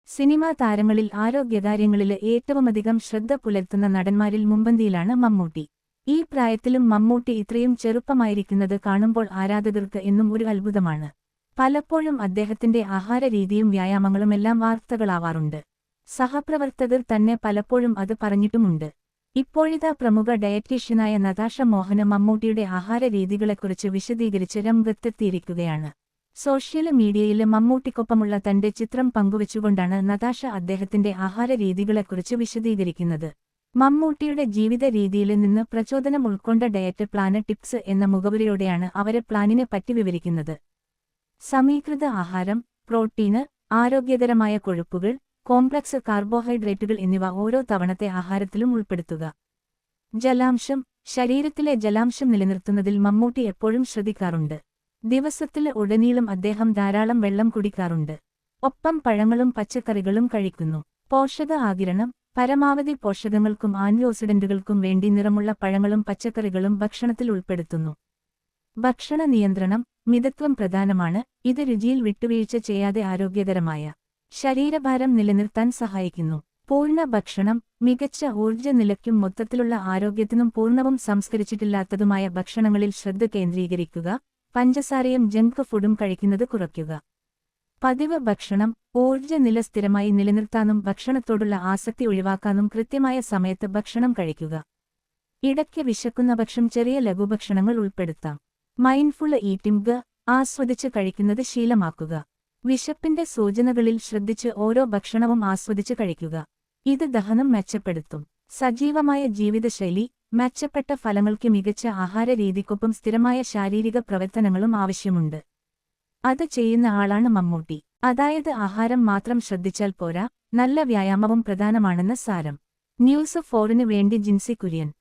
Cinema താരങ്ങളിൽ ആരോഗ്യകാര്യങ്ങളില് ഏറ്റവുമധികം ശ്രദ്ധ പുലർത്തുന്ന നടന്മാരിൽ മുമ്പന്തിയിലാണ് മമ്മൂട്ടി. ഈ പ്രായത്തിലും മമ്മൂട്ടി ഇത്രയും ചെറുപ്പമായിരിക്കുന്നത് കാണുമ്പോൾ ആരാധകർക്ക് എന്നും ഒരു അത്ഭുതമാണ്. പലപ്പോഴും അദ്ദേഹത്തിന്റെ ആഹാരരീതിയും വ്യായാമങ്ങളുമെല്ലാം വാർത്തകളാവാറുണ്ട്. സഹപ്രവർത്തകർ തന്നെ പലപ്പോഴും അത് പറഞ്ഞിട്ടുമുണ്ട്. ഇപ്പോഴിതാ പ്രമുഖ ഡയറ്റീഷ്യനായ നതാഷ മോഹന് മമ്മൂട്ടിയുടെ ആഹാരരീതികളെക്കുറിച്ച് വിശദീകരിച്ച് രംഗത്തെത്തിയിരിക്കുകയാണ്. സോഷ്യൽ മീഡിയയില് മമ്മൂട്ടിക്കൊപ്പമുള്ള തന്റെ ചിത്രം പങ്കുവച്ചുകൊണ്ടാണ് നതാഷ അദ്ദേഹത്തിന്റെ ആഹാരരീതികളെക്കുറിച്ച് വിശദീകരിക്കുന്നത്. മമ്മൂട്ടിയുടെ ജീവിത രീതിയിൽ നിന്ന് പ്രചോദനം ഉൾക്കൊണ്ട ഡയറ്റ് പ്ലാന് ടിപ്സ് എന്ന മുഖവുരയോടെയാണ് അവരെ പ്ലാനിനെ പറ്റി വിവരിക്കുന്നത്. സമീകൃത ആഹാരം, പ്രോട്ടീന്, ആരോഗ്യകരമായ കൊഴുപ്പുകൾ, കോംപ്ലക്സ് കാർബോഹൈഡ്രേറ്റുകൾ എന്നിവ ഓരോ തവണത്തെ ആഹാരത്തിലും ഉൾപ്പെടുത്തുക. ജലാംശം. ശരീരത്തിലെ ജലാംശം നിലനിർത്തുന്നതിൽ മമ്മൂട്ടി എപ്പോഴും ശ്രദ്ധിക്കാറുണ്ട്. ദിവസത്തില് ഉടനീളം അദ്ദേഹം ധാരാളം വെള്ളം കുടിക്കാറുണ്ട്. ഒപ്പം പഴങ്ങളും പച്ചക്കറികളും കഴിക്കുന്നു. പോഷക ആഗിരണം. പരമാവധി പോഷകങ്ങൾക്കും ആന്റിഓക്സിഡന്റുകൾക്കും വേണ്ടി നിറമുള്ള പഴങ്ങളും പച്ചക്കറികളും ഭക്ഷണത്തിൽ ഉൾപ്പെടുത്തുന്നു. ഭക്ഷണ നിയന്ത്രണം. മിതത്വം പ്രധാനമാണ്. ഇത് രുചിയിൽ വിട്ടുവീഴ്ച ചെയ്യാതെ ആരോഗ്യകരമായ ശരീരഭാരം നിലനിർത്താൻ സഹായിക്കുന്നു. പൂർണ്ണ ഭക്ഷണം. മികച്ച ഊർജ്ജ നിലയ്ക്കും മൊത്തത്തിലുള്ള ആരോഗ്യത്തിനും പൂർണ്ണവും സംസ്കരിച്ചിട്ടില്ലാത്തതുമായ ഭക്ഷണങ്ങളിൽ ശ്രദ്ധ കേന്ദ്രീകരിക്കുക. പഞ്ചസാരയും ജങ്ക് ഫുഡും കഴിക്കുന്നത് കുറയ്ക്കുക. പതിവ് ഭക്ഷണം. ഊർജ്ജനില സ്ഥിരമായി നിലനിർത്താനും ഭക്ഷണത്തോടുള്ള ആസക്തി ഒഴിവാക്കാനും കൃത്യമായ സമയത്ത് ഭക്ഷണം കഴിക്കുക. ഇടയ്ക്ക് വിശക്കുന്ന പക്ഷം ചെറിയ ലഘുഭക്ഷണങ്ങൾ ഉൾപ്പെടുത്താം. Mindful eating. ആസ്വദിച്ച് കഴിക്കുന്നത് ശീലമാക്കുക. വിശപ്പിന്റെ സൂചനകളിൽ ശ്രദ്ധിച്ച് ഓരോ ഭക്ഷണവും ആസ്വദിച്ച് കഴിക്കുക. ഇത് ദഹനം മെച്ചപ്പെടുത്തും. സജീവമായ ജീവിതശൈലി. മെച്ചപ്പെട്ട ഫലങ്ങൾക്ക് മികച്ച ആഹാരരീതിക്കൊപ്പം സ്ഥിരമായ ശാരീരിക പ്രവർത്തനങ്ങളും ആവശ്യമുണ്ട്. അത് ചെയ്യുന്ന ആളാണ് മമ്മൂട്ടി. അതായത് ആഹാരം മാത്രം ശ്രദ്ധിച്ചാൽ പോരാ, നല്ല വ്യായാമവും പ്രധാനമാണെന്ന് സാരം. ന്യൂസ് 4-ന് വേണ്ടി ജിൻസി കുര്യൻ.